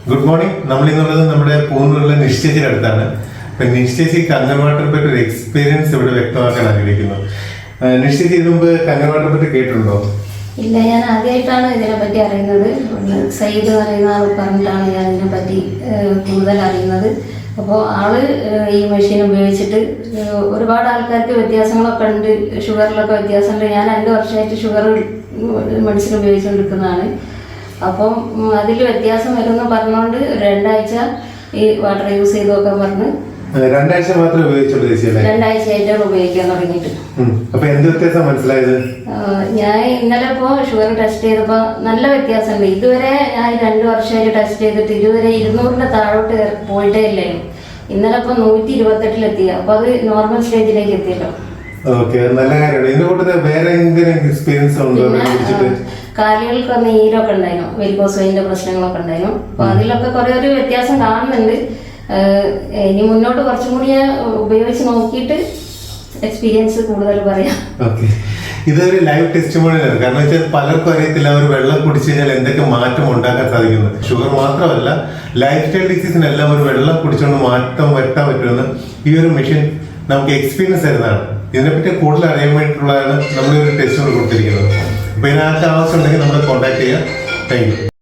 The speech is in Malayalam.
Good morning. നമ്മളിന്നുള്ളത് നമ്മുടെ പൂന്നൂരിലെ നിശ്ചയിച്ചിന്റെ അടുത്താണ്. അപ്പൊ നിശ്ചയിച്ച് കങ്ങൻവാട്ടറെ പറ്റി ഒരു എക്സ്പീരിയൻസ് ഇവിടെ വ്യക്തമാക്കാൻ ആഗ്രഹിക്കുന്നു. നിശ്ചയിച്ച് ഇതിനു മുമ്പ് കങ്ങൻവാട്ടറെ പറ്റി കേട്ടിട്ടുണ്ടോ? ഇല്ല, ഞാൻ ആദ്യമായിട്ടാണ് ഇതിനെപ്പറ്റി അറിയുന്നത്. സയ്യിദ് പറയുന്ന ആൾ പറഞ്ഞിട്ടാണ് ഞാൻ ഇതിനെപ്പറ്റി കൂടുതൽ അറിയുന്നത്. അപ്പോൾ ആള് ഈ മെഷീൻ ഉപയോഗിച്ചിട്ട് ഒരുപാട് ആൾക്കാർക്ക് വ്യത്യാസങ്ങളൊക്കെ ഉണ്ട്. ഷുഗറിലൊക്കെ വ്യത്യാസമുണ്ട്. ഞാൻ 2 വർഷമായിട്ട് ഷുഗർ മെഡിസിൻ ഉപയോഗിച്ചുകൊണ്ടിരിക്കുന്നതാണ്. അപ്പം അതിൽ വ്യത്യാസം വരുമെന്ന് പറഞ്ഞുകൊണ്ട് 2 ആഴ്ച ഈ വാട്ടർ യൂസ് ചെയ്ത് നോക്കാൻ പറഞ്ഞ് 2 ആഴ്ച മാത്രമേ ഉപയോഗിച്ചുള്ളൂ. 2 ആഴ്ചയായിട്ടാണ് ഉപയോഗിക്കാൻ തുടങ്ങിയിട്ട്. അപ്പൊ എന്ത് വ്യത്യാസം മനസ്സിലായത്? ഞാൻ ഇന്നലെ ഇപ്പോൾ ഷുഗർ ടെസ്റ്റ് ചെയ്തപ്പോൾ നല്ല വ്യത്യാസമുണ്ട്. ഇതുവരെ ഞാൻ 2 വർഷമായിട്ട് ടെസ്റ്റ് ചെയ്തിട്ട് ഇതുവരെ 200ന്റെ താഴോട്ട് പോയിട്ടേ ഇല്ലായിരുന്നു. ഇന്നലെ ഇപ്പോൾ 128 അപ്പൊ അത് നോർമൽ സ്റ്റേജിലേക്ക് എത്തിയല്ലോ. നല്ല കാര്യമാണ്. ഇതിന്റെ കൂട്ടത്തിൽ വേറെ എന്തെങ്കിലും എക്സ്പീരിയൻസ് ഉണ്ടോ? കാലുകൾക്ക് നീരൊക്കെ ഉണ്ടായിരുന്നു, വെരിക്കോസ് വെയിന്റെ പ്രശ്നങ്ങളൊക്കെ ഉണ്ടായിരുന്നു. അപ്പൊ അതിലൊക്കെ കുറെ ഒരു വ്യത്യാസം കാണുന്നുണ്ട്. ഇനി മുന്നോട്ട് കുറച്ചും കൂടി ഉപയോഗിച്ച് നോക്കിയിട്ട് എക്സ്പീരിയൻസ് കൂടുതൽ പറയാം. ഇതൊരു ലൈവ് ടെസ്റ്റിമോണിയാണ്. കാരണം വെച്ചാൽ പലർക്കും അറിയത്തില്ല ഒരു വെള്ളം കുടിച്ചു കഴിഞ്ഞാൽ എന്തൊക്കെ മാറ്റം ഉണ്ടാക്കാൻ സാധിക്കുന്നത്. ഷുഗർ മാത്രമല്ല, ലൈഫ് സ്റ്റൈൽ ഡിസീസിനെല്ലാം ഒരു വെള്ളം കുടിച്ചുകൊണ്ട് മാറ്റം വരുത്താൻ പറ്റുമെന്ന് ഈ ഒരു മെഷീൻ നമുക്ക് എക്സ്പീരിയൻസ് തരുന്നതാണ്. ഇതിനെപ്പറ്റി കൂടുതൽ അറിയാൻ വേണ്ടിയിട്ടുള്ളതാണ് നമ്മൾ ഒരു ടെസ്റ്റ് കൊടുത്തിരിക്കുന്നത്. അപ്പൊ ഇതിനകത്ത് ആവശ്യം ഉണ്ടെങ്കിൽ നമ്മൾ കോൺടാക്ട് ചെയ്യാം. Thank you.